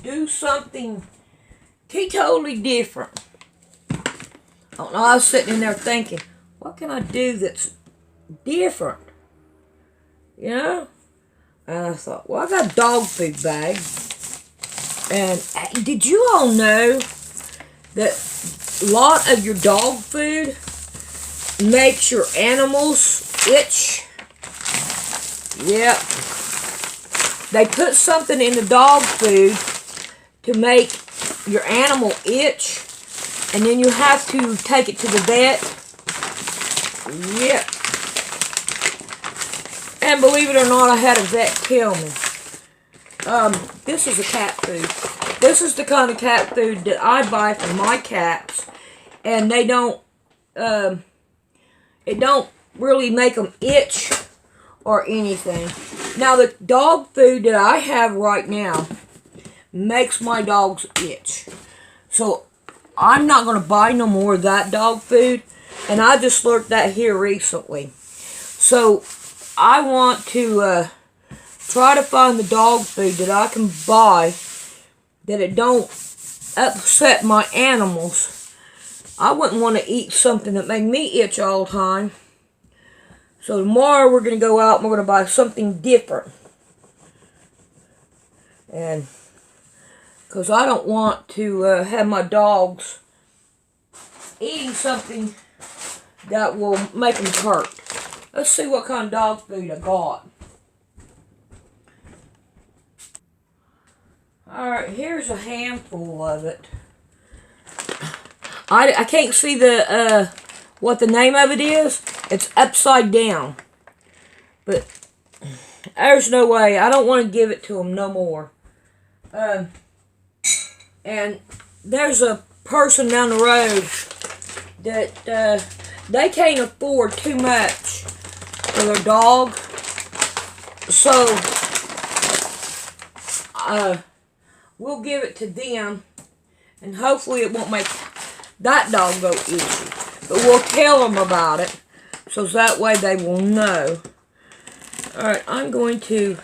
do something totally different. I was sitting in there thinking, what can I do that's different? You know? And I thought, well, I got a dog food bag. And did you all know that a lot of your dog food makes your animals itch? Yep. They put something in the dog food to make your animal itch, and then you have to take it to the vet. Yep. And believe it or not, I had a vet tell me. This is a cat food. This is the kind of cat food that I buy for my cats, and they don't, it don't really make them itch or anything. Now, the dog food that I have right now makes my dogs itch. So, I'm not going to buy no more of that dog food, and I just learned that here recently. So, I want to try to find the dog food that I can buy that it don't upset my animals. I wouldn't want to eat something that made me itch all the time. So tomorrow we're going to go out and we're going to buy something different. And because I don't want to have my dogs eating something that will make them hurt. Let's see what kind of dog food I got. Alright, here's a handful of it. I can't see the what the name of it is. It's upside down. But there's no way. I don't want to give it to them no more. And there's a person down the road that they can't afford too much for their dog. So we'll give it to them, and hopefully it won't make that dog go itchy. But we'll tell them about it, so that way they will know. Alright, I'm going to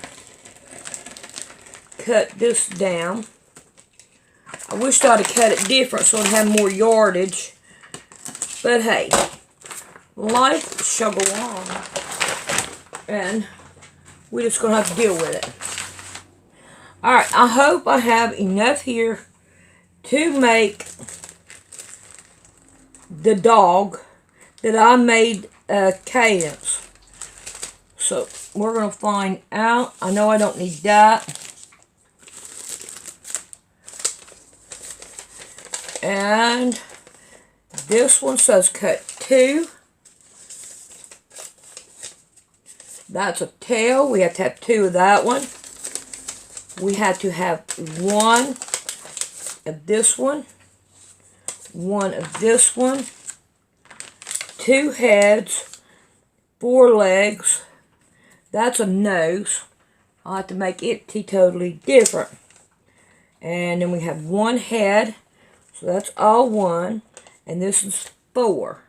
cut this down. I wish I'd have cut it different so it'd have more yardage. But hey, life shall go on. And we're just going to have to deal with it. Alright, I hope I have enough here to make the dog that I made Cadence. So, we're going to find out. I know I don't need that. And this one says cut 2. That's a tail. We have to have 2 of that one. We have to have 1 of this one. 1 of this one. 2 heads. 4 legs. That's a nose. I'll have to make it totally different. And then we have 1 head. So that's all 1. And this is 4.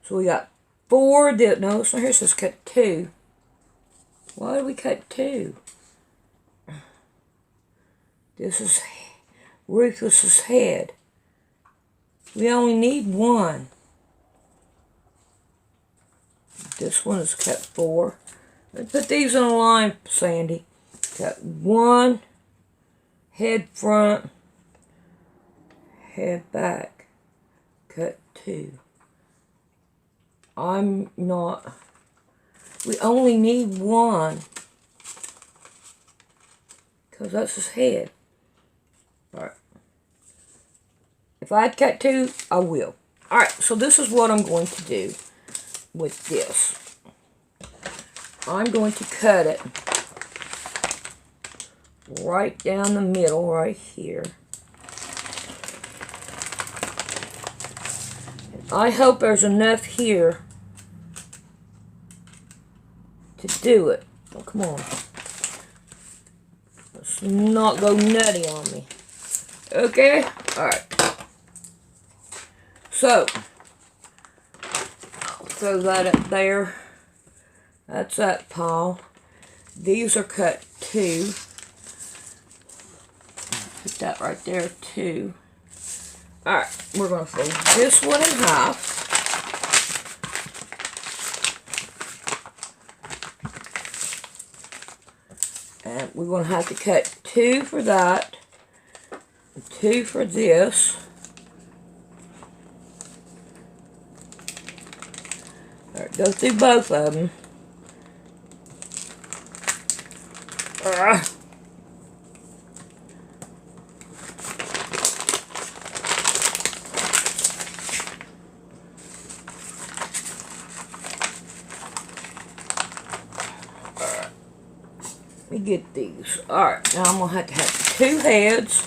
So we got 4. No, so here it says cut 2. Why did we cut 2? This is Rufus's head. We only need 1. This one is cut 4. Let's put these in a line, Sandy. Cut 1. Head front. Head back. Cut 2. I'm not... We only need 1. Because that's his head. Alright. If I cut 2, I will. Alright, so this is what I'm going to do with this. I'm going to cut it right down the middle, right here. And I hope there's enough here to do it. Oh, come on. Let's not go nutty on me. Okay? Alright. So, I'll throw that up there. That's that pile. These are cut 2. Put that right there too. Alright, we're going to fold this one in half. And we're going to have to cut 2 for that, 2 for this. Alright, go through both of them. Let me get these. Alright, now I'm going to have 2 heads.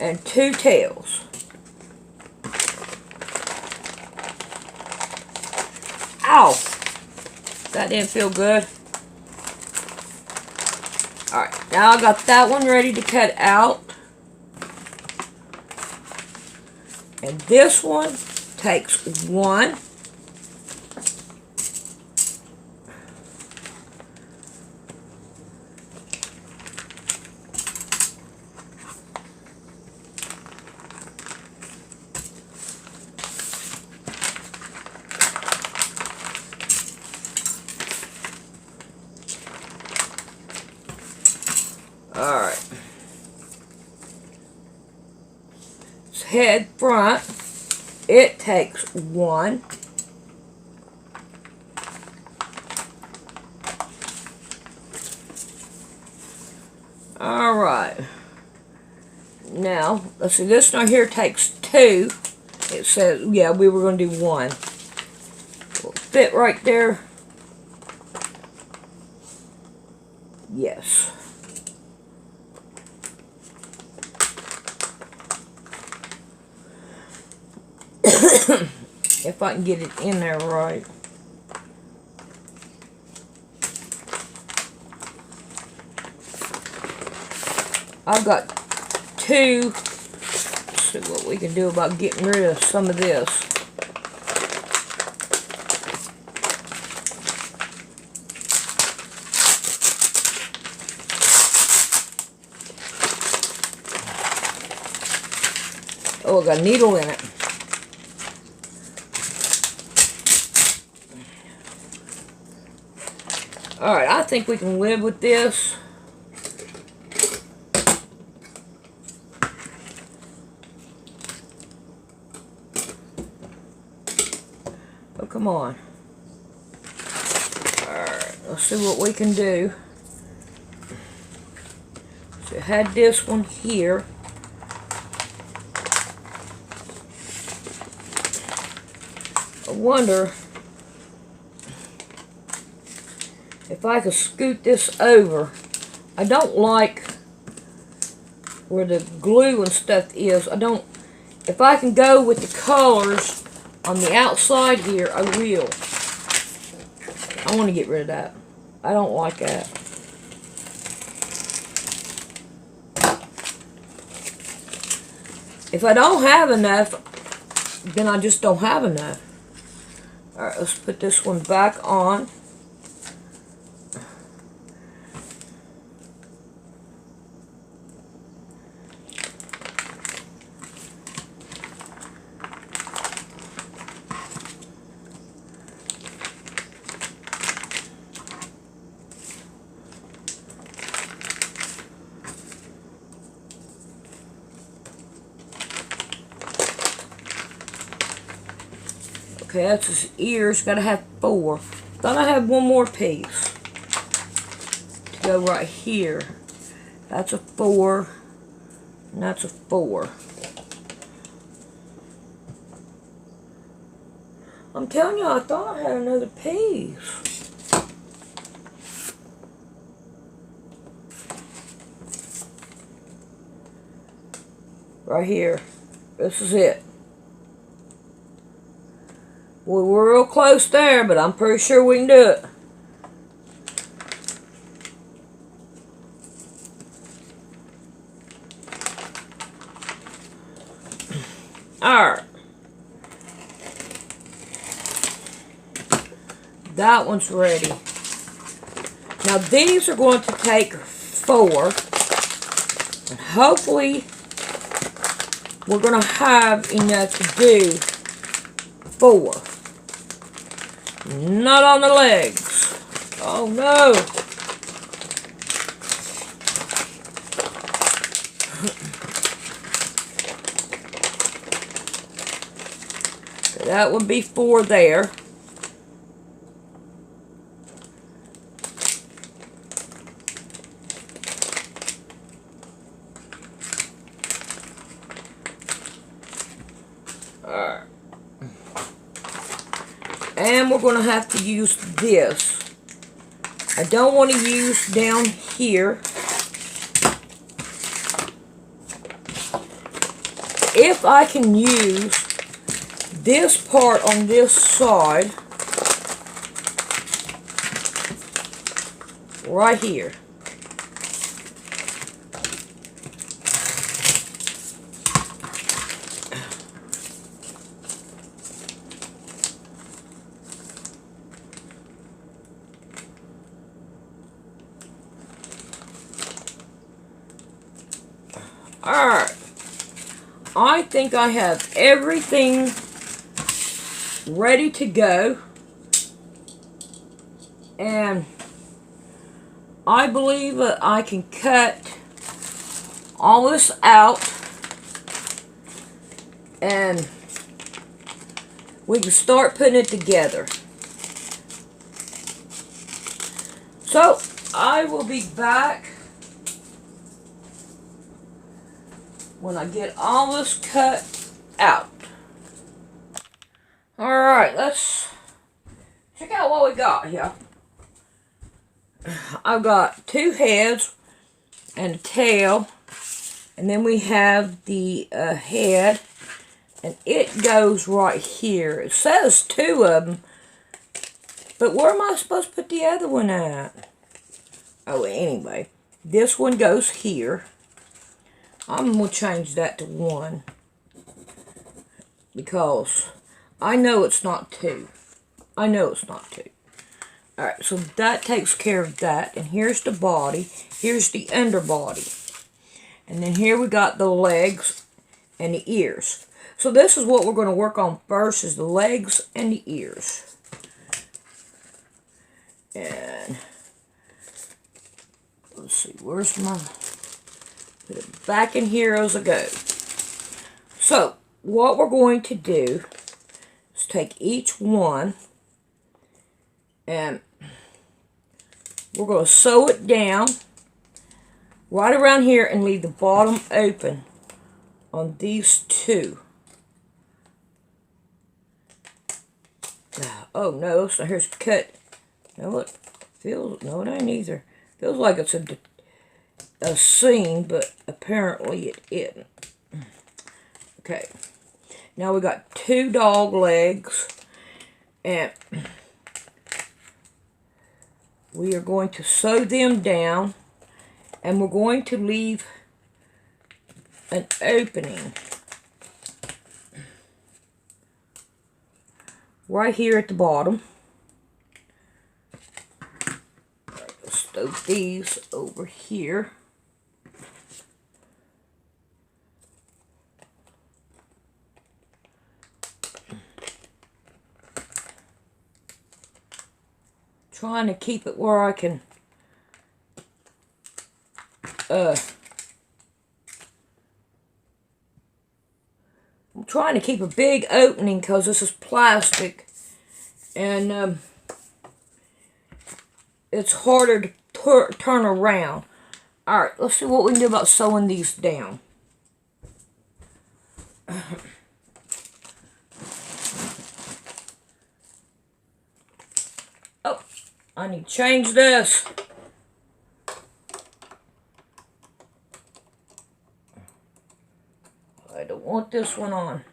And 2 tails. Ow! That didn't feel good. Alright, now I got that one ready to cut out. And this one takes 1. Alright. Head front. It takes 1. Alright. Now, let's see, this one here takes 2. It says, yeah, we were going to do 1. Will it fit right there? Yes. If I can get it in there right. I've got 2. Let's see what we can do about getting rid of some of this. Oh, I got a needle in it. Alright, I think we can live with this. Oh, come on. Alright, let's see what we can do. So I had this one here. I wonder if I could scoot this over. I don't like where the glue and stuff is. If I can go with the colors on the outside here, I will. I want to get rid of that. I don't like that. If I don't have enough, then I just don't have enough. Alright, let's put this one back on. Okay, that's his ears. Gotta have 4. Thought I had one more piece to go right here. That's a 4. And that's a 4. I'm telling you, I thought I had another piece. Right here. This is it. Well, we're real close there, but I'm pretty sure we can do it. Alright. That one's ready. Now these are going to take 4. And hopefully we're going to have enough to do 4. Not on the legs. Oh no. That would be 4 there. Alright. And we're going to have to use this. I don't want to use down here. If I can use this part on this side, right here. Alright, I think I have everything ready to go, and I believe that I can cut all this out and we can start putting it together. So I will be back when I get all this cut out. Alright, let's check out what we got here. I've got 2 heads and a tail, and then we have the head, and it goes right here. It says 2 of them, but where am I supposed to put the other one at? Oh, anyway, this one goes here. I'm going to change that to 1 because I know it's not 2. I know it's not 2. Alright, so that takes care of that. And here's the body. Here's the underbody. And then here we got the legs and the ears. So this is what we're going to work on first, is the legs and the ears. And let's see, where's my... Put it back in here as I go. So, what we're going to do is take each one and we're going to sew it down right around here and leave the bottom open on these 2. Oh no, so here's cut. No, it feels, no it ain't either. Feels like it's a seam, but apparently it isn't. Okay, now we got 2 dog legs, and we are going to sew them down, and we're going to leave an opening right here at the bottom. Let's sew these over here. Trying to keep it where I can I'm trying to keep a big opening because this is plastic, and it's harder to turn around. Alright, let's see what we can do about sewing these down. Oh, I need to change this. I don't want this one on.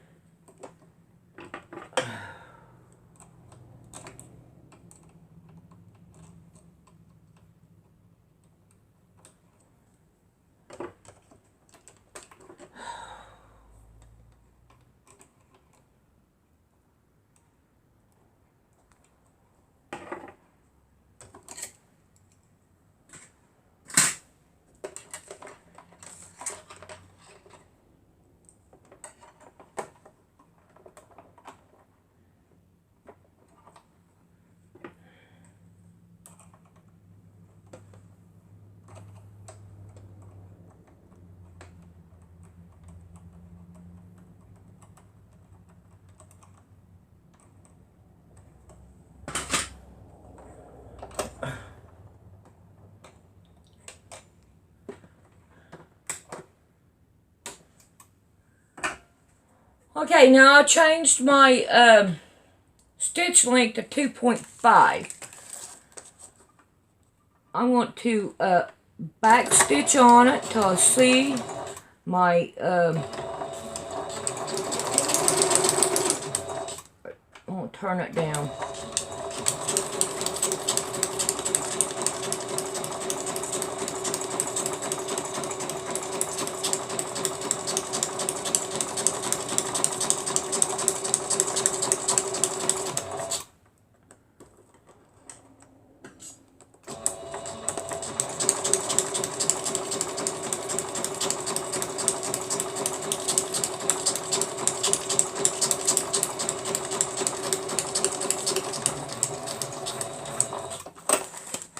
Okay, now I changed my stitch length to 2.5. I want to back stitch on it till I see my I'm going to turn it down.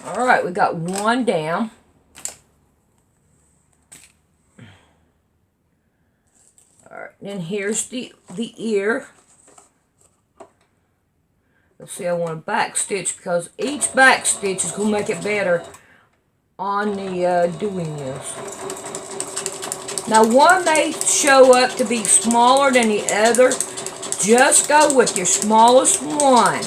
Alright, we got one down. Alright, then here's the ear. Let's see, I want to back stitch because each back stitch is going to make it better on the doing this. Now, one may show up to be smaller than the other. Just go with your smallest one.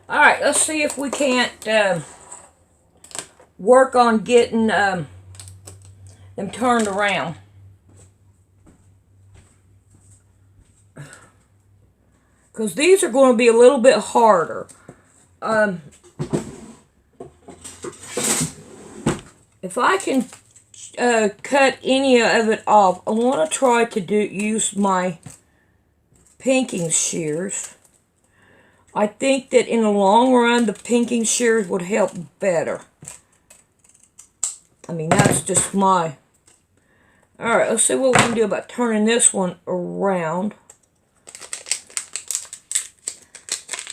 Alright, let's see if we can't work on getting them turned around. Because these are going to be a little bit harder. If I can cut any of it off, I want to try to use my pinking shears. I think that in the long run, the pinking shears would help better. I mean, that's just my... Alright, let's see what we can do about turning this one around.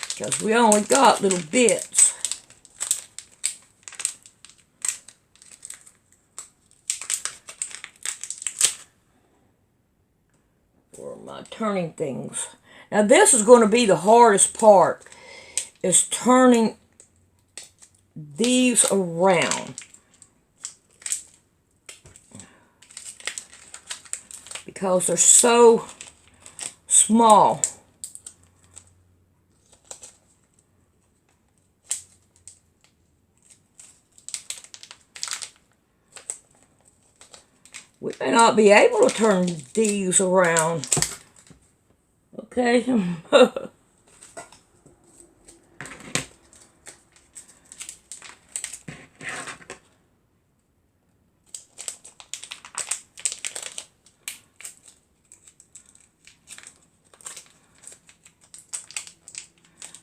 Because we only got little bits. For my turning things. Now this is going to be the hardest part, is turning these around. Because they're so small. We may not be able to turn these around. Okay.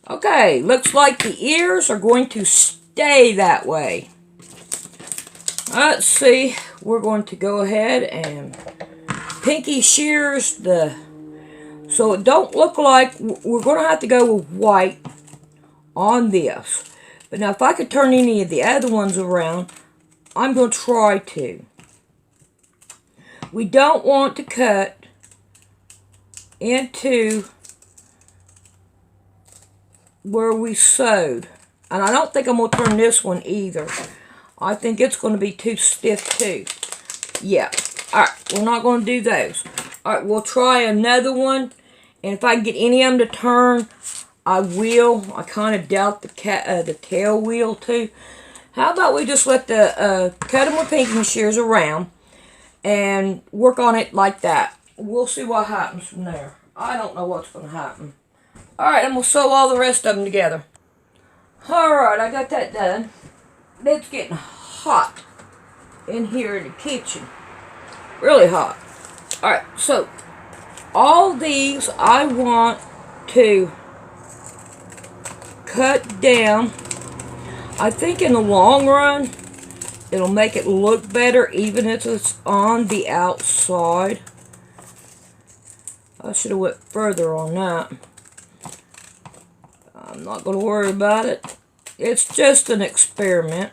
Okay, looks like the ears are going to stay that way. Let's see, we're going to go ahead and pinky shears the... So it don't look like we're going to have to go with white on this. But now if I could turn any of the other ones around, I'm going to try to. We don't want to cut into where we sewed. And I don't think I'm going to turn this one either. I think it's going to be too stiff too. Yeah. Alright, we're not going to do those. Alright, we'll try another one. And if I can get any of them to turn, I will. I kind of doubt the tail wheel too. How about we just let the cut them with pinking shears around and work on it like that. We'll see what happens from there. I don't know what's going to happen. Alright, and we'll sew all the rest of them together. Alright, I got that done. It's getting hot in here in the kitchen. Really hot. Alright, so all these I want to cut down. I think in the long run it'll make it look better even if it's on the outside. I should have went further on that. I'm not going to worry about it. It's just an experiment.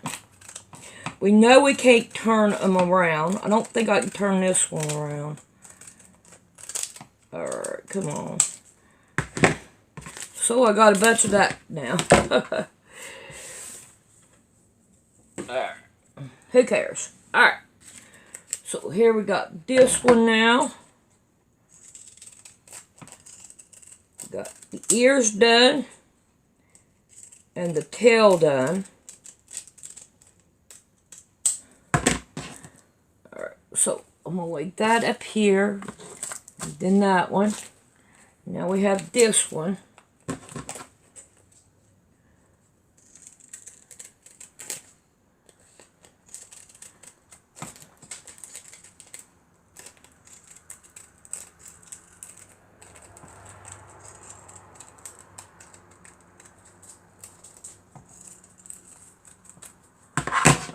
We know we can't turn them around. I don't think I can turn this one around. Alright, come on. So I got a bunch of that now. Alright. Who cares? Alright. So here we got this one now. Got the ears done. And the tail done. Alright, so I'm going to lay that up here. And then that one. Now we have this one.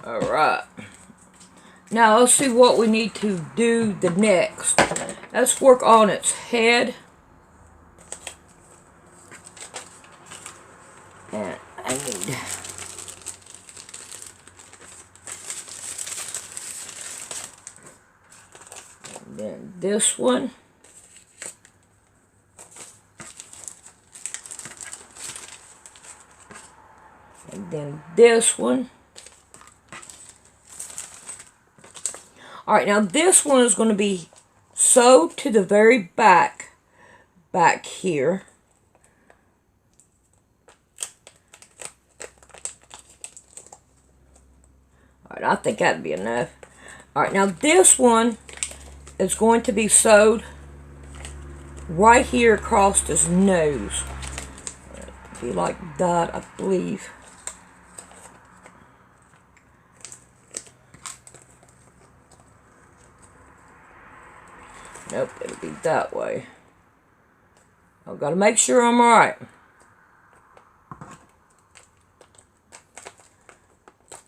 Alright. Now let's see what we need to do the next. Let's work on its head. And I need... And then this one. And then this one. Alright, now this one is going to be sewed to the very back here. Alright, I think that'd be enough. Alright, now this one is going to be sewed right here across his nose. It'll be like that, I believe. Nope, it'll be that way. I've got to make sure I'm right.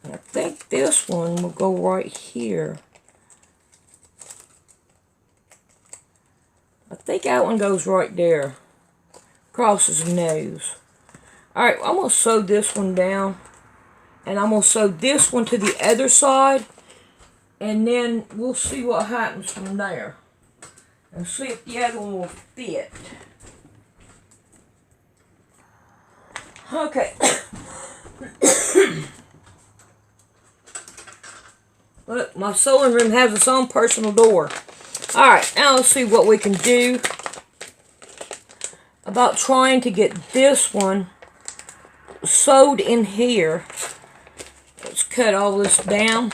And I think this one will go right here. I think that one goes right there. Across his nose. Alright, I'm going to sew this one down. And I'm going to sew this one to the other side. And then we'll see what happens from there. And see if the other one will fit. Okay. Look, my sewing room has its own personal door. Alright, now let's see what we can do about trying to get this one sewed in here. Let's cut all this down.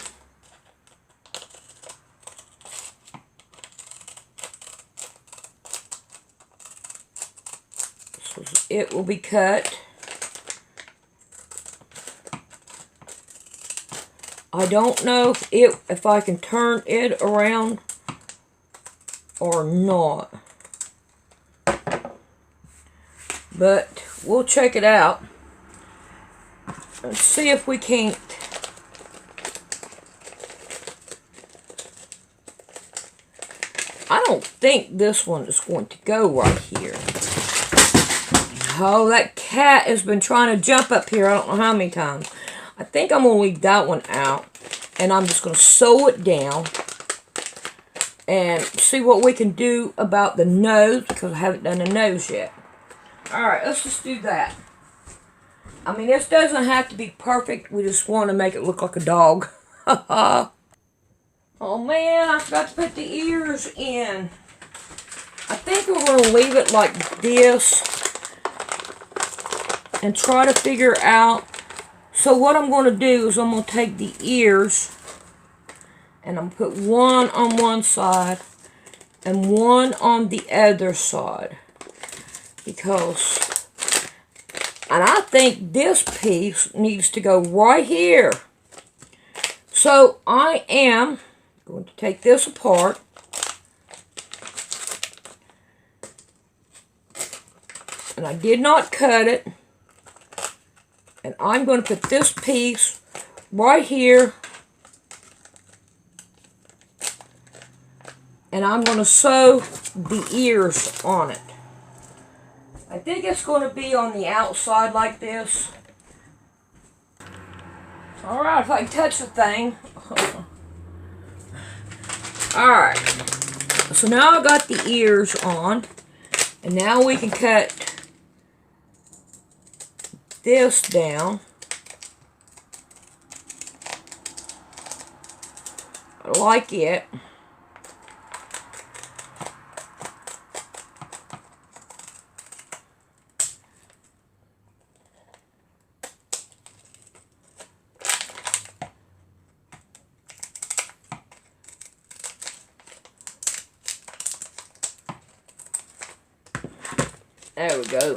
It will be cut. I don't know if I can turn it around or not. But we'll check it out and see if we can't I don't think this one is going to go right here. Oh, that cat has been trying to jump up here I don't know how many times. I think I'm going to leave that one out. And I'm just going to sew it down. And see what we can do about the nose. Because I haven't done the nose yet. Alright, let's just do that. I mean, this doesn't have to be perfect. We just want to make it look like a dog. Oh man, I forgot to put the ears in. I think we're going to leave it like this. And try to figure out. So what I'm going to do is I'm going to take the ears. And I'm going to put one on one side. And one on the other side. Because. And I think this piece needs to go right here. So I am going to take this apart. And I did not cut it. And I'm going to put this piece right here. And I'm going to sew the ears on it. I think it's going to be on the outside like this. So Alright, if I can touch the thing. Alright. So now I got the ears on. And now we can cut this down. I like it. There we go.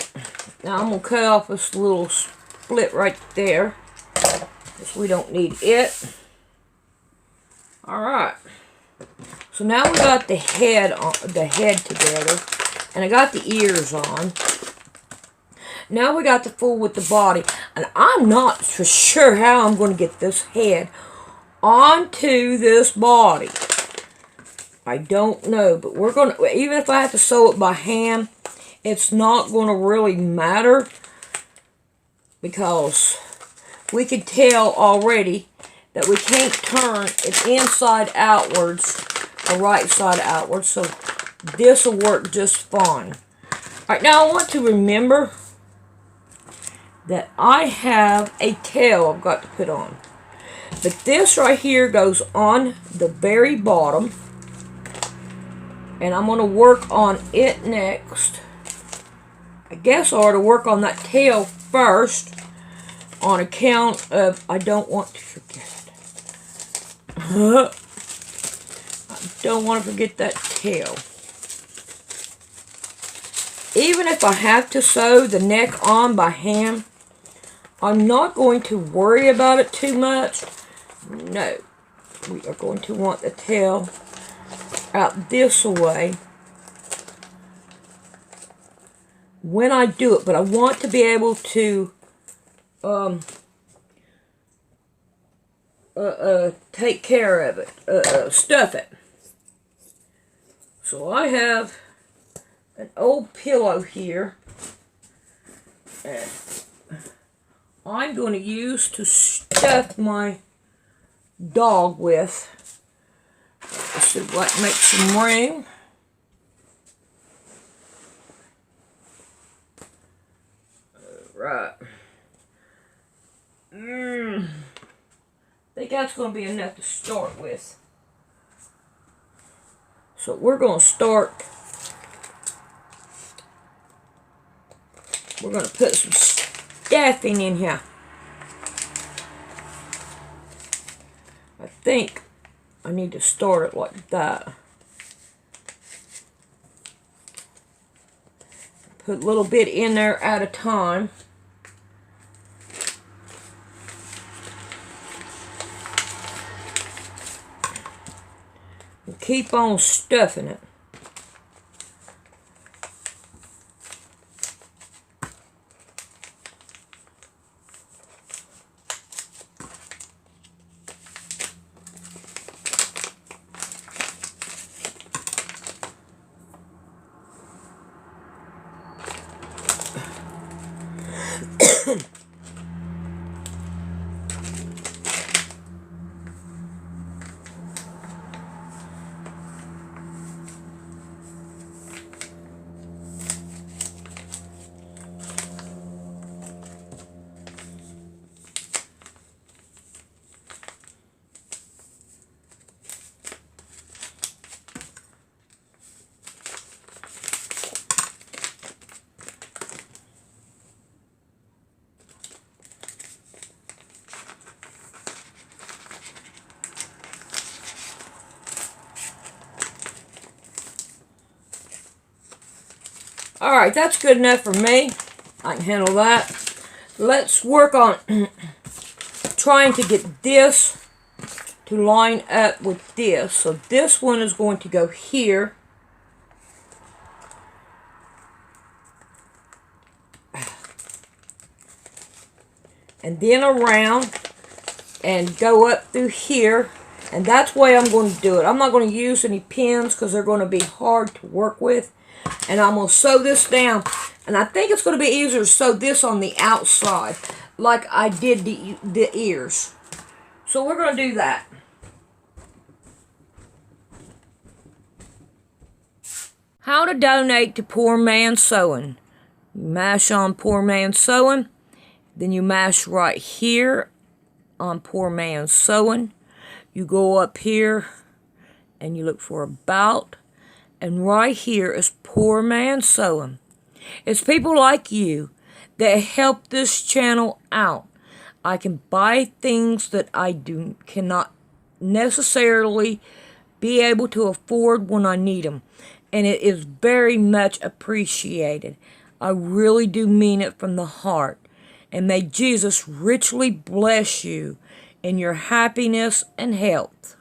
Now I'm going to cut off this little split right there, because we don't need it. Alright. So now we got the head together, and I got the ears on. Now we got the fool with the body, and I'm not for sure how I'm going to get this head onto this body. I don't know, but we're going to, even if I have to sew it by hand, it's not going to really matter, because we can tell already that we can't turn it inside outwards or right side outwards, so this will work just fine. Alright, now I want to remember that I have a tail I've got to put on. But this right here goes on the very bottom, and I'm going to work on it next. I guess I ought to work on that tail first, on account of I don't want to forget it. I don't want to forget that tail. Even if I have to sew the neck on by hand, I'm not going to worry about it too much. No. We are going to want the tail out this way when I do it, but I want to be able to take care of it, stuff it. So I have an old pillow here, and I'm going to use to stuff my dog with. This should like make some room. Right. I think that's going to be enough to start with. So we're going to start. We're going to put some stuffing in here. I think I need to start it like that. Put a little bit in there at a time. And keep on stuffing it. Alright, that's good enough for me. I can handle that. Let's work on trying to get this to line up with this. So this one is going to go here. And then around and go up through here. And that's the way I'm going to do it. I'm not going to use any pins because they're going to be hard to work with. And I'm going to sew this down. And I think it's going to be easier to sew this on the outside, like I did the ears. So we're going to do that. How to donate to Poor Man Sewing. You mash on Poor Man Sewing. Then you mash right here on Poor Man Sewing. You go up here and you look for About. And right here is Poor Man Sewing. It's people like you that help this channel out. I can buy things that I cannot necessarily be able to afford when I need them. And it is very much appreciated. I really do mean it from the heart. And may Jesus richly bless you in your happiness and health.